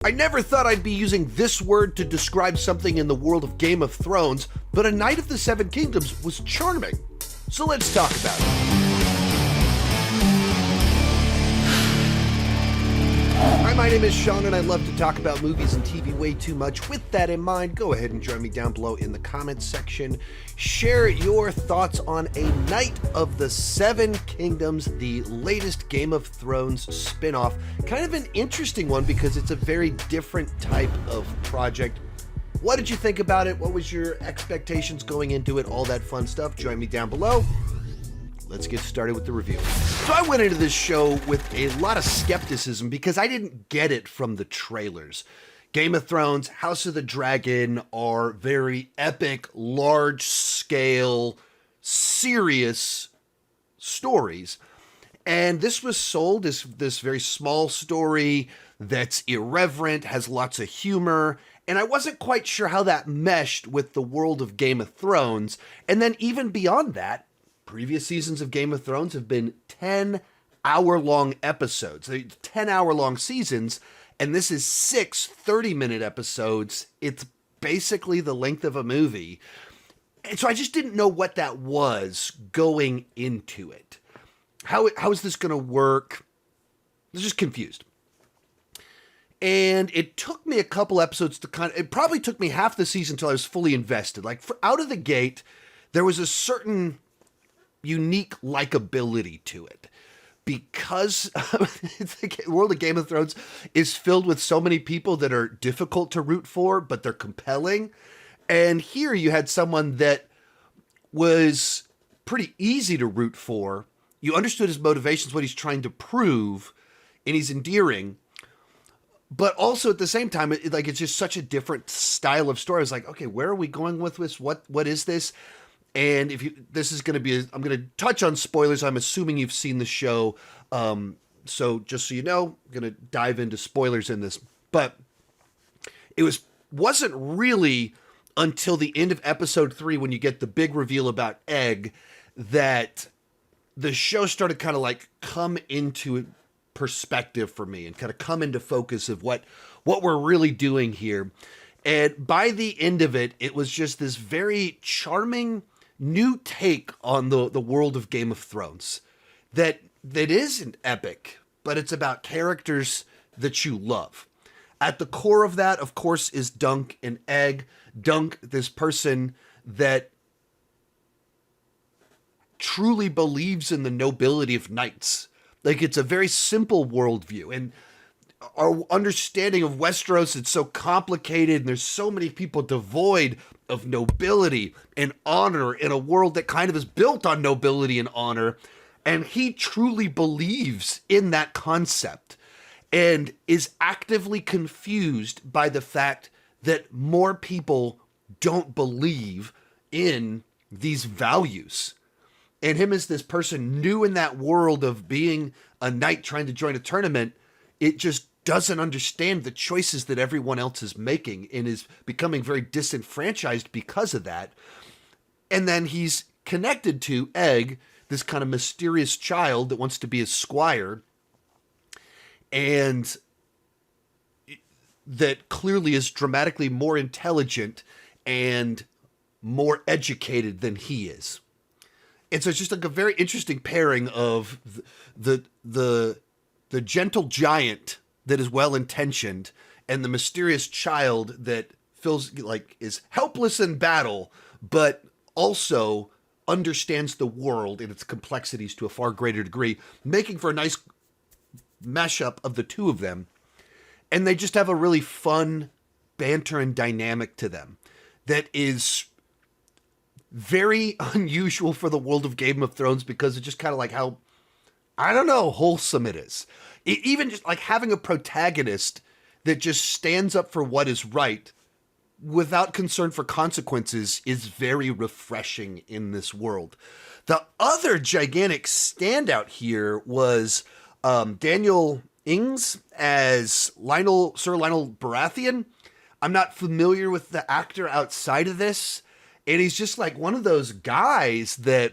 I never thought I'd be using this word to describe something in the world of Game of Thrones, but a Knight of the Seven Kingdoms was charming. So let's talk about it. Hi, my name is Sean, and I love to talk about movies and TV way too much. With that in mind, go ahead and join me down below in the comments section. Share your thoughts on A Knight of the Seven Kingdoms, the latest Game of Thrones spin-off. Kind of an interesting one because it's a very different type of project. What did you think about it? What was your expectations going into it? All that fun stuff. Join me down below. Let's get started with the review. So I went into this show with a lot of skepticism because I didn't get it from the trailers. Game of Thrones, House of the Dragon are very epic, large-scale, serious stories. And this was sold as this very small story that's irreverent, has lots of humor, and I wasn't quite sure how that meshed with the world of Game of Thrones. And then even beyond that, previous seasons of Game of Thrones have been 10-hour-long episodes, 10-hour-long seasons, and this is 6 30-minute episodes. It's basically the length of a movie. And so I just didn't know what that was going into it. How is this going to work? I was just confused. And it took me a couple episodes to it probably took me half the season until I was fully invested. Like, out of the gate, there was a certain unique likability to it because the world of Game of Thrones is filled with so many people that are difficult to root for, but they're compelling. And here you had someone that was pretty easy to root for. You understood his motivations, what he's trying to prove, and he's endearing. But also at the same time, it's just such a different style of story. I was like, okay, where are we going with this? What is this? And this is going to be, I'm going to touch on spoilers. I'm assuming you've seen the show. So just so you know, I'm going to dive into spoilers in this. But it wasn't really until the end of episode 3 when you get the big reveal about Egg that the show started kind of like come into perspective for me and kind of come into focus of what we're really doing here. And by the end of it, it was just this very charming new take on the world of Game of Thrones that isn't epic, but it's about characters that you love. At the core of that, of course, is Dunk and Egg. Dunk, this person that truly believes in the nobility of knights. Like, it's a very simple worldview, and our understanding of Westeros, it's so complicated, and there's so many people devoid of nobility and honor in a world that kind of is built on nobility and honor. And he truly believes in that concept and is actively confused by the fact that more people don't believe in these values. And him as this person new in that world of being a knight trying to join a tournament, it just doesn't understand the choices that everyone else is making and is becoming very disenfranchised because of that. And then he's connected to Egg, this kind of mysterious child that wants to be a squire, and that clearly is dramatically more intelligent and more educated than he is. And so it's just like a very interesting pairing of the gentle giant that is well-intentioned and the mysterious child that feels like is helpless in battle, but also understands the world and its complexities to a far greater degree, making for a nice mashup of the two of them. And they just have a really fun banter and dynamic to them that is very unusual for the world of Game of Thrones because it's just kind of like how, I don't know, wholesome it is. Even just like having a protagonist that just stands up for what is right without concern for consequences is very refreshing in this world. The other gigantic standout here was Daniel Ings as Sir Lionel Baratheon. I'm not familiar with the actor outside of this, and he's just like one of those guys that,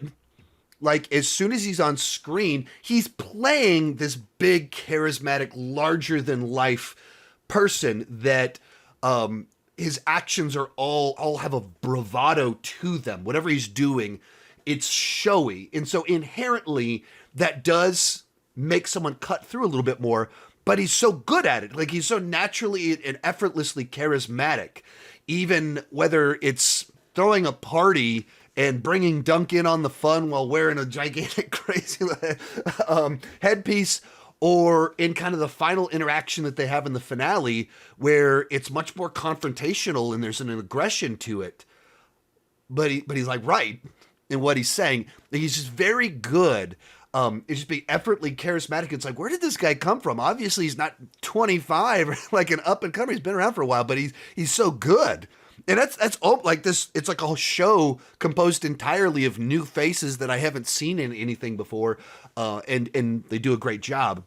like, as soon as he's on screen, he's playing this big, charismatic, larger-than-life person that his actions are all have a bravado to them. Whatever he's doing, it's showy. And so inherently that does make someone cut through a little bit more, but he's so good at it. Like, he's so naturally and effortlessly charismatic, even whether it's throwing a party and bringing Dunk in on the fun while wearing a gigantic crazy headpiece, or in kind of the final interaction that they have in the finale where it's much more confrontational and there's an aggression to it. But he's like right in what he's saying. He's just very good. It's just being effortlessly charismatic. It's like, where did this guy come from? Obviously he's not 25 or like an up and comer. He's been around for a while, but he's so good. And that's all like this. It's like a whole show composed entirely of new faces that I haven't seen in anything before. And they do a great job.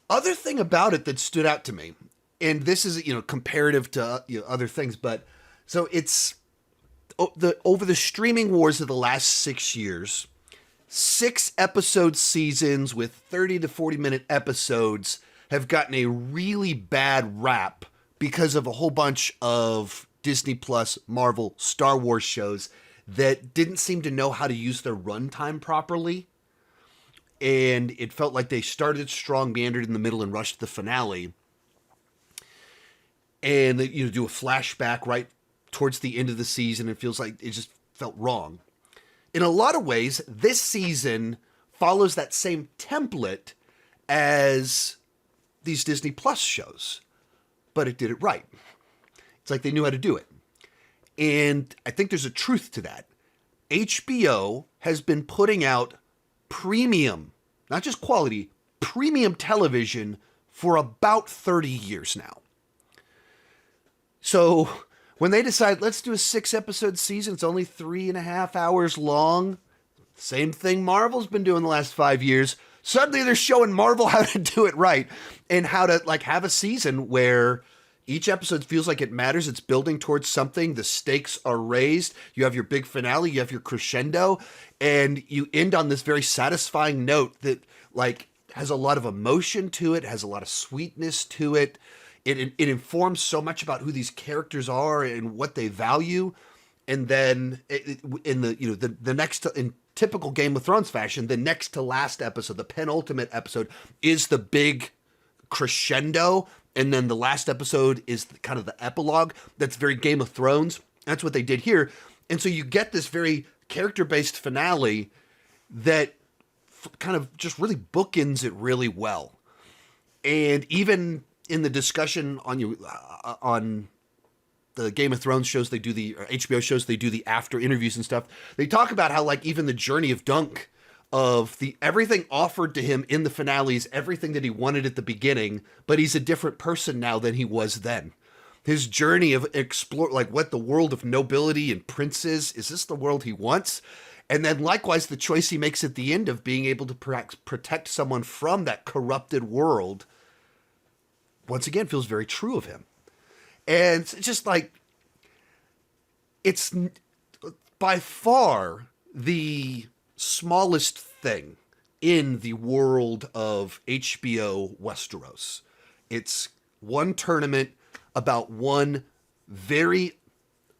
Other thing about it that stood out to me, and this is, comparative to other things, but so it's over the streaming wars of the last 6 years, 6 episode seasons with 30 to 40 minute episodes have gotten a really bad rap because of a whole bunch of Disney Plus, Marvel, Star Wars shows that didn't seem to know how to use their runtime properly. And it felt like they started strong, meandered in the middle, and rushed the finale. And they, do a flashback right towards the end of the season. It feels like it just felt wrong. In a lot of ways, this season follows that same template as these Disney Plus shows, but it did it right. It's like they knew how to do it. And I think there's a truth to that. HBO has been putting out premium, not just quality, premium television for about 30 years now. So when they decide, let's do a 6 episode season, it's only 3.5 hours long. Same thing Marvel's been doing the last 5 years. Suddenly they're showing Marvel how to do it right and how to have a season where each episode feels like it matters. It's building towards something. The stakes are raised. You have your big finale. You have your crescendo. And you end on this very satisfying note that has a lot of emotion to it, has a lot of sweetness to it. It informs so much about who these characters are and what they value. And then the next, in typical Game of Thrones fashion, the next to last episode, the penultimate episode, is the big crescendo. And then the last episode is kind of the epilogue. That's very Game of Thrones. That's what they did here. And so you get this very character-based finale that kind of just really bookends it really well. And even in the discussion on the Game of Thrones shows, they do the HBO shows, they do the after interviews and stuff. They talk about how even the journey of Dunk, of the everything offered to him in the finale is everything that he wanted at the beginning, but he's a different person now than he was then. His journey of explore what the world of nobility and princes is this the world he wants? And then likewise the choice he makes at the end of being able to protect someone from that corrupted world, once again feels very true of him. And it's just it's by far the smallest thing in the world of HBO Westeros. It's one tournament about one very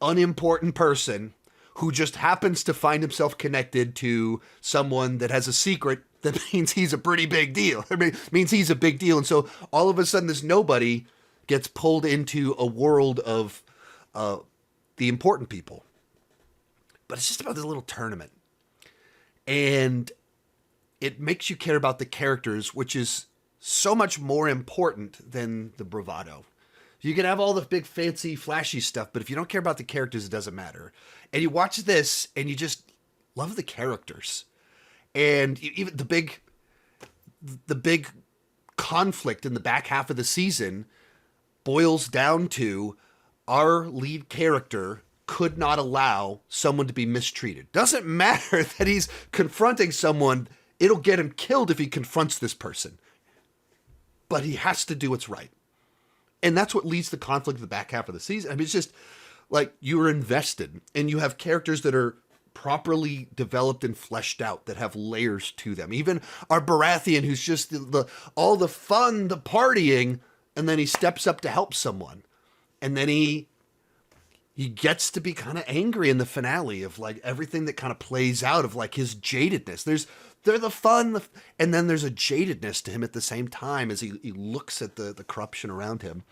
unimportant person who just happens to find himself connected to someone that has a secret that means he's a pretty big deal. Means he's a big deal. And so all of a sudden this nobody gets pulled into a world of the important people. But it's just about this little tournament. And it makes you care about the characters, which is so much more important than the bravado. You can have all the big, fancy, flashy stuff, but if you don't care about the characters, it doesn't matter. And you watch this, and you just love the characters. And even the big conflict in the back half of the season boils down to our lead character could not allow someone to be mistreated. Doesn't matter that he's confronting someone. It'll get him killed if he confronts this person. But he has to do what's right. And that's what leads to conflict in the back half of the season. I mean, it's just you're invested and you have characters that are properly developed and fleshed out, that have layers to them. Even our Baratheon, who's just all the fun, the partying, and then he steps up to help someone, and then he gets to be kind of angry in the finale of like everything that kind of plays out of like his jadedness. There's the fun, and then there's a jadedness to him at the same time as he looks at the corruption around him.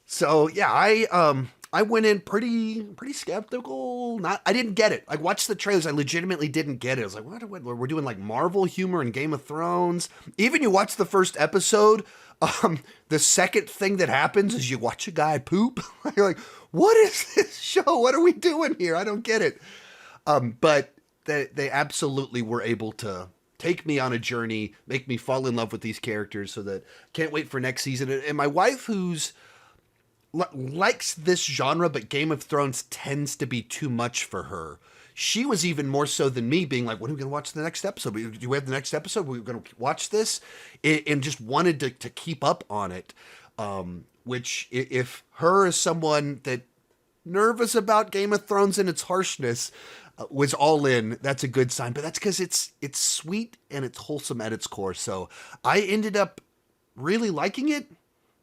So yeah, I went in pretty skeptical. I didn't get it. I watched the trailers. I legitimately didn't get it. I was like, what we're doing like Marvel humor and Game of Thrones. Even you watch the first episode, the second thing that happens is you watch a guy poop. You're like, what is this show? What are we doing here? I don't get it. But they absolutely were able to take me on a journey, make me fall in love with these characters, so that can't wait for next season. And my wife, who's likes this genre, but Game of Thrones tends to be too much for her. She was even more so than me, being like, when are we going to watch the next episode? Do we have the next episode? We're going to watch this? And just wanted to keep up on it. Which, if her as someone that nervous about Game of Thrones and its harshness was all in, that's a good sign. But that's because it's sweet and it's wholesome at its core. So I ended up really liking it,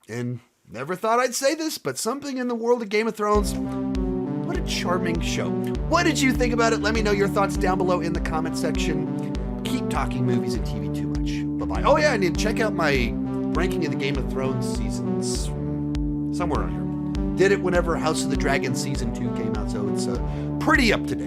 and never thought I'd say this, but something in the world of Game of Thrones, what a charming show. What did you think about it? Let me know your thoughts down below in the comment section. Keep talking movies and TV too much. Bye-bye. Oh yeah, I need to check out my ranking of the Game of Thrones seasons. Somewhere on here. Did it whenever House of the Dragon Season 2 came out, so it's pretty up to date.